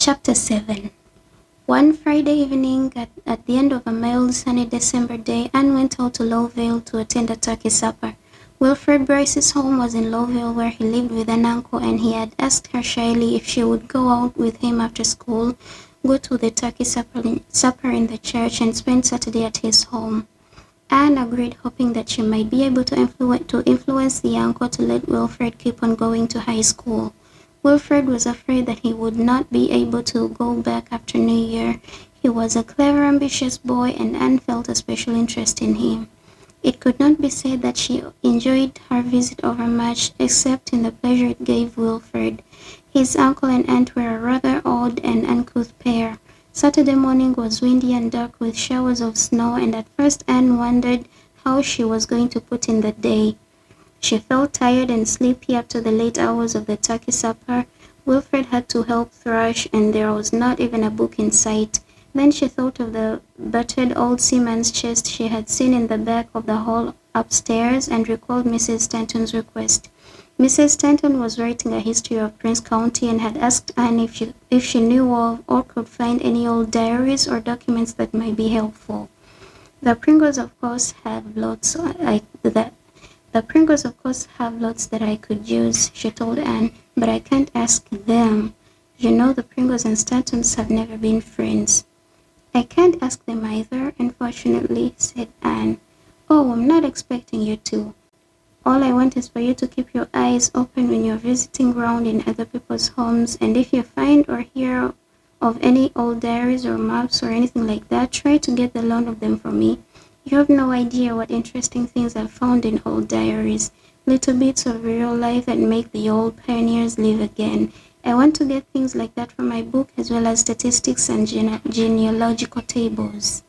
Chapter 7. One Friday evening, at the end of a mild, sunny December day, Anne went out to Lowville to attend a turkey supper. Wilfred Bryce's home was in Lowville, where he lived with an uncle, and he had asked her shyly if she would go out with him after school, go to the turkey supper in the church, and spend Saturday at his home. Anne agreed, hoping that she might be able to influence the uncle to let Wilfred keep on going to high school. Wilfred was afraid that he would not be able to go back after New Year. He was a clever, ambitious boy, and Anne felt a special interest in him. It could not be said that she enjoyed her visit overmuch, except in the pleasure it gave Wilfred. His uncle and aunt were a rather odd and uncouth pair. Saturday morning was windy and dark with showers of snow, and at first Anne wondered how she was going to put in the day. She felt tired and sleepy after the late hours of the turkey supper. Wilfred had to help thrash, and there was not even a book in sight. Then she thought of the battered old seaman's chest she had seen in the back of the hall upstairs, and recalled Mrs. Stanton's request. Mrs. Stanton was writing a history of Prince County, and had asked Anne if she knew of or could find any old diaries or documents that might be helpful. The Pringles, of course, have lots that I could use, she told Anne, but I can't ask them. You know, the Pringles and Stantons have never been friends. I can't ask them either, unfortunately, said Anne. Oh, I'm not expecting you to. All I want is for you to keep your eyes open when you're visiting around in other people's homes, and if you find or hear of any old diaries or maps or anything like that, try to get the loan of them for me. You have no idea what interesting things I've found in old diaries, little bits of real life that make the old pioneers live again. I want to get things like that for my book, as well as statistics and genealogical tables.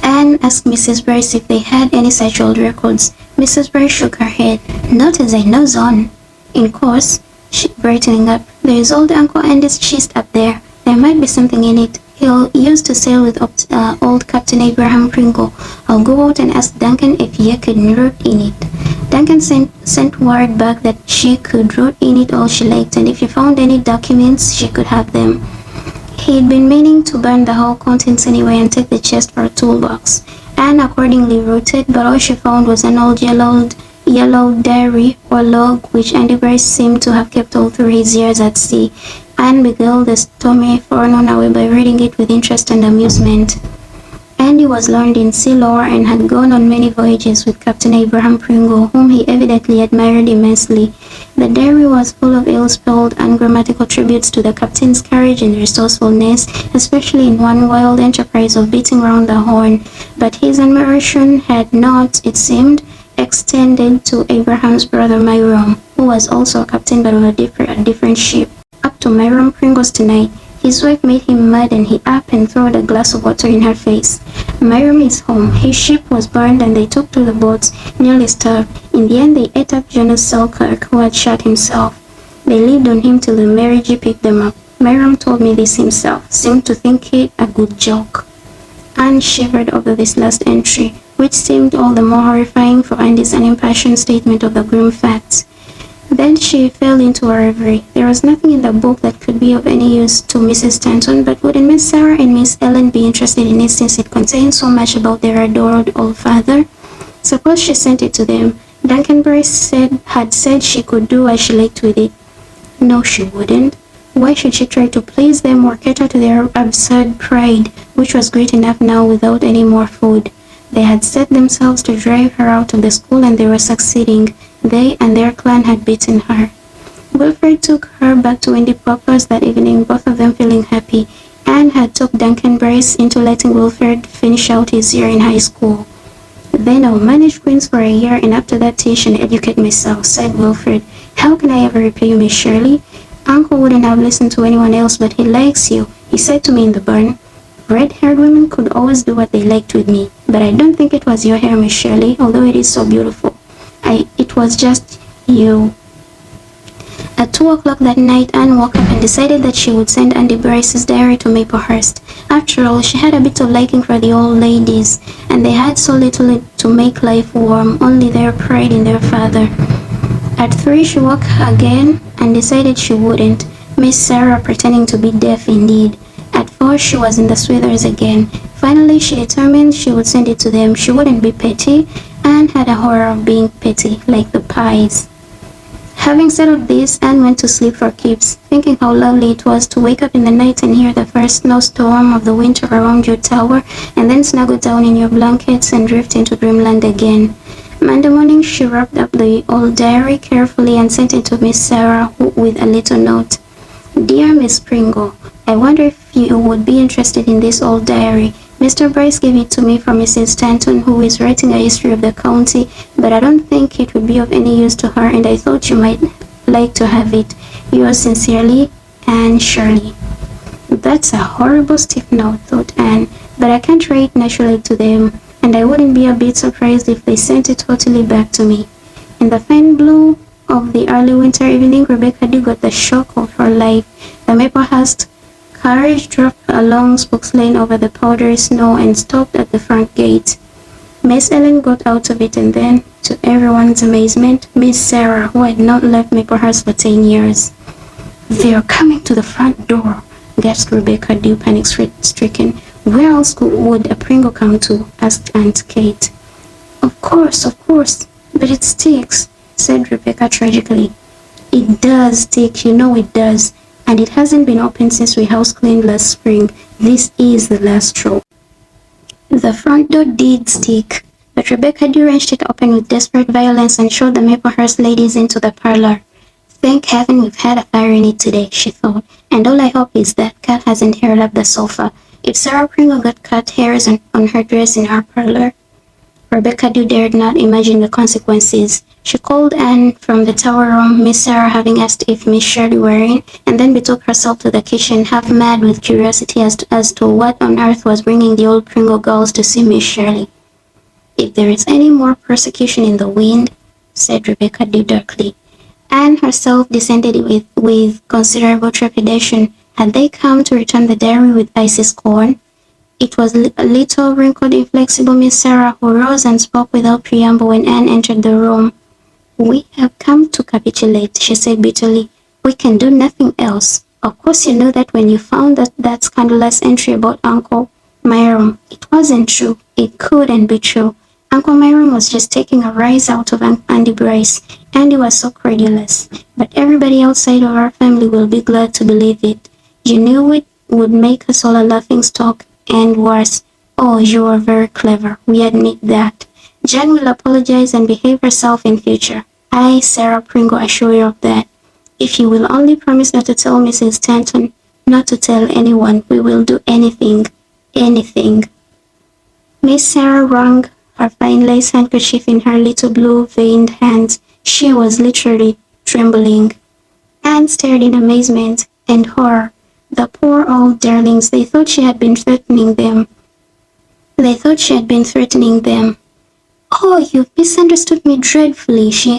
Anne asked Mrs. Bryce if they had any such old records. Mrs. Bryce shook her head. Not as I knows on. In course, she brightening up, there is old Uncle Andy's chest up there. There might be something in it. He used to sail with old Captain Abraham Pringle. I'll go out and ask Duncan if he could root in it. Duncan sent word back that she could root in it all she liked, and if she found any documents, she could have them. He'd been meaning to burn the whole contents anyway and take the chest for a toolbox. Anne accordingly rooted, but all she found was an old yellow diary or log, which Andy Bryce seemed to have kept all through his years at sea. Anne beguiled the stormy forenoon away by reading it with interest and amusement. Andy was learned in sea lore and had gone on many voyages with Captain Abraham Pringle, whom he evidently admired immensely. The diary was full of ill-spelled, ungrammatical tributes to the captain's courage and resourcefulness, especially in one wild enterprise of beating round the Horn, but his admiration had not, it seemed, extended to Abraham's brother Myron, who was also a captain but of a different ship. Up to Myron Pringle's tonight. His wife made him mad, and he up and threw a glass of water in her face. Myron is home. His ship was burned and they took to the boats, nearly starved. In the end they ate up Jonas Selkirk, who had shot himself. They lived on him till the Mary G picked them up. Myron told me this himself, seemed to think it a good joke. Anne shivered over this last entry, which seemed all the more horrifying for Andy's unimpassioned statement of the grim facts. Then she fell into a reverie. There was nothing in the book that could be of any use to Mrs. Stanton, but wouldn't Miss Sarah and Miss Ellen be interested in it, since it contained so much about their adored old father? Suppose she sent it to them. Duncan Bryce had said she could do as she liked with it. No, she wouldn't. Why should she try to please them or cater to their absurd pride, which was great enough now without any more food? They had set themselves to drive her out of the school, and they were succeeding. They and their clan had beaten her. Wilfred took her back to Wendy Poplars that evening, both of them feeling happy. Anne had talked Duncan Bryce into letting Wilfred finish out his year in high school. Then I'll manage Queens for a year, and after that teach and educate myself, said Wilfred. How can I ever repay you, Miss Shirley? Uncle wouldn't have listened to anyone else, but he likes you, he said to me in the barn. Red-haired women could always do what they liked with me, but I don't think it was your hair, Miss Shirley, although it is so beautiful. It was just you. At 2 o'clock that night, Anne woke up and decided that she would send Andy Bryce's diary to Maplehurst. After all, she had a bit of liking for the old ladies, and they had so little to make life warm, only their pride in their father. At 3 she woke again and decided she wouldn't. Miss Sarah pretending to be deaf indeed. At first she was in the Swithers again. Finally she determined she would send it to them. She wouldn't be petty, and had a horror of being petty, like the pies. Having settled this, Anne went to sleep for keeps, thinking how lovely it was to wake up in the night and hear the first snowstorm of the winter around your tower, and then snuggle down in your blankets and drift into dreamland again. Monday morning she wrapped up the old diary carefully and sent it to Miss Sarah with a little note. Dear Miss Pringle, I wonder if you would be interested in this old diary. Mr. Bryce gave it to me from Mrs. Stanton, who is writing a history of the county, but I don't think it would be of any use to her, and I thought you might like to have it. Yours sincerely, Anne Shirley. That's a horrible stiff note, thought Anne, but I can't write naturally to them, and I wouldn't be a bit surprised if they sent it totally back to me. In the fine blue of the early winter evening, Rebecca Dew got the shock of her life. The Maplehurst carriage drove along Spokes Lane over the powdery snow and stopped at the front gate. Miss Ellen got out of it, and then, to everyone's amazement, Miss Sarah, who had not left Maplehurst for 10 years. "They're coming to the front door," gasped Rebecca Dew, panic-stricken. "Where else would a Pringle come to?" asked Aunt Kate. Of course, but it sticks," said Rebecca tragically. "It does stick, you know it does. And it hasn't been opened since we house-cleaned last spring. This is the last straw." The front door did stick, but Rebecca Dew wrenched it open with desperate violence and showed the Maplehurst ladies into the parlor. "Thank heaven we've had a fire in it today," she thought, "and all I hope is that cat hasn't haired up the sofa. If Sarah Pringle got cut hairs on her dress in our parlor..." Rebecca Dew dared not imagine the consequences. She called Anne from the tower room, Miss Sarah having asked if Miss Shirley were in, and then betook herself to the kitchen, half mad with curiosity as to what on earth was bringing the old Pringle girls to see Miss Shirley. "If there is any more persecution in the wind," said Rebecca Dew darkly. Anne herself descended with considerable trepidation. Had they come to return the diary with icy scorn? It was a little wrinkled, inflexible Miss Sarah who rose and spoke without preamble when Anne entered the room. "We have come to capitulate," she said bitterly. "We can do nothing else. Of course you know that when you found that scandalous entry about Uncle Myron. It wasn't true. It couldn't be true. Uncle Myron was just taking a rise out of Andy Bryce. Andy was so credulous. But everybody outside of our family will be glad to believe it. You knew it would make us all a laughing stock, and worse. Oh, you are very clever. We admit that. Jan will apologize and behave herself in future. I, Sarah Pringle, assure you of that. If you will only promise not to tell Mrs. Stanton, not to tell anyone, we will do anything. Anything." Miss Sarah wrung her fine lace handkerchief in her little blue-veined hands. She was literally trembling. Anne stared in amazement and horror. The poor old darlings, they thought she had been threatening them. "Oh, you've misunderstood me dreadfully," she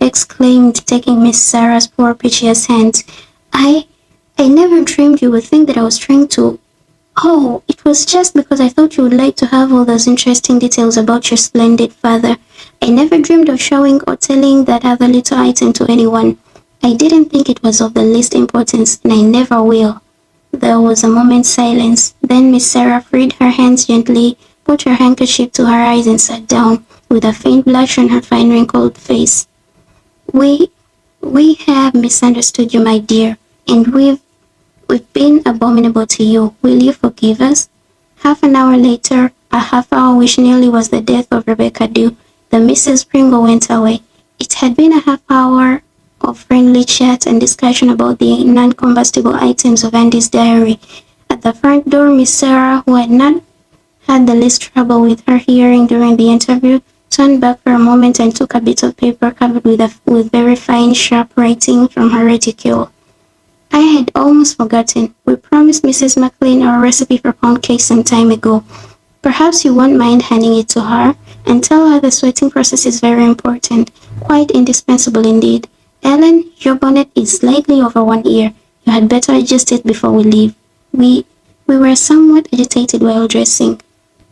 exclaimed, taking Miss Sarah's poor piteous hand. I never dreamed you would think that I was trying to... Oh, it was just because I thought you would like to have all those interesting details about your splendid father. I never dreamed of showing or telling that other little item to anyone. I didn't think it was of the least importance, and I never will." There was a moment's silence. Then Miss Sarah freed her hands gently, put her handkerchief to her eyes, and sat down, with a faint blush on her fine wrinkled face. We have misunderstood you, my dear, and we've been abominable to you. Will you forgive us?" Half an hour later, a half hour which nearly was the death of Rebecca Dew, the Mrs. Pringle went away. It had been a half hour of friendly chat and discussion about the non-combustible items of Andy's diary. At the front door, Miss Sarah, who had not had the least trouble with her hearing during the interview, turned back for a moment and took a bit of paper covered with very fine, sharp writing from her reticule. "I had almost forgotten. We promised Mrs. McLean our recipe for pound cake some time ago. Perhaps you won't mind handing it to her, and tell her the sweating process is very important, quite indispensable indeed. Ellen, your bonnet is slightly over one ear. You had better adjust it before we leave. We were somewhat agitated while dressing."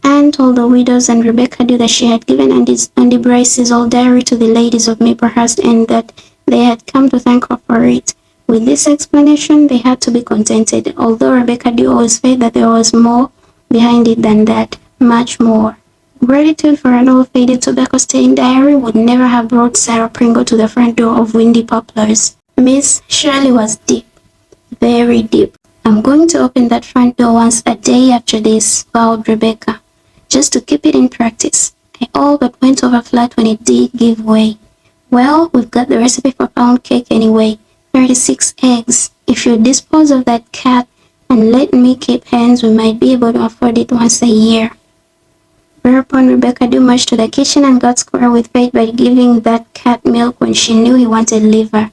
Anne told the widows and Rebecca Dew that she had given Andy Bryce's old diary to the ladies of Maplehurst, and that they had come to thank her for it. With this explanation, they had to be contented, although Rebecca did always felt that there was more behind it than that, much more. Gratitude for an old faded tobacco-stained diary would never have brought Sarah Pringle to the front door of Windy Poplars. Miss Shirley was deep, very deep. I'm going to open that front door once a day after this, vowed Rebecca, just to keep it in practice. I all but went over flat when it did give way. Well, we've got the recipe for pound cake anyway. 36 eggs. If you dispose of that cat and let me keep hens, we might be able to afford it once a year. Whereupon Rebecca marched to the kitchen and got square with fate by giving that cat milk when she knew he wanted liver.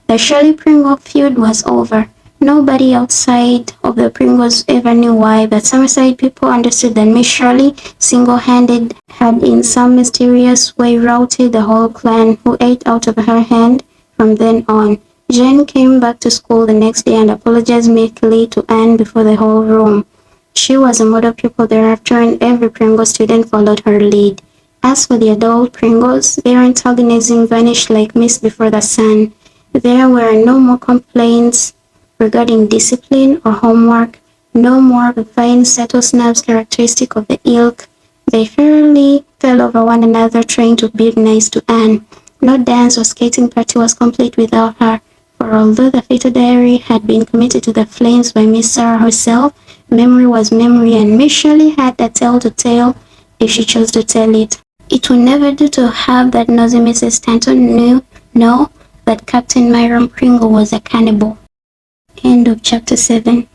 The Shirley Pringle feud was over. Nobody outside of the Pringles ever knew why, but Summerside people understood that Miss Shirley, single-handed, had in some mysterious way routed the whole clan, who ate out of her hand from then on. Jane came back to school the next day and apologized meekly to Anne before the whole room. She was a model pupil thereafter, and every Pringle student followed her lead. As for the adult Pringles, their antagonism vanished like mist before the sun. There were no more complaints regarding discipline or homework, no more the fine subtle snubs characteristic of the ilk. They fairly fell over one another trying to be nice to Anne. No dance or skating party was complete without her, for although the fatal diary had been committed to the flames by Miss Sarah herself, memory was memory, and Miss Shirley had a tale to tell if she chose to tell it. It would never do to have that nosy Mrs. Stanton know that Captain Myron Pringle was a cannibal. End of chapter 7.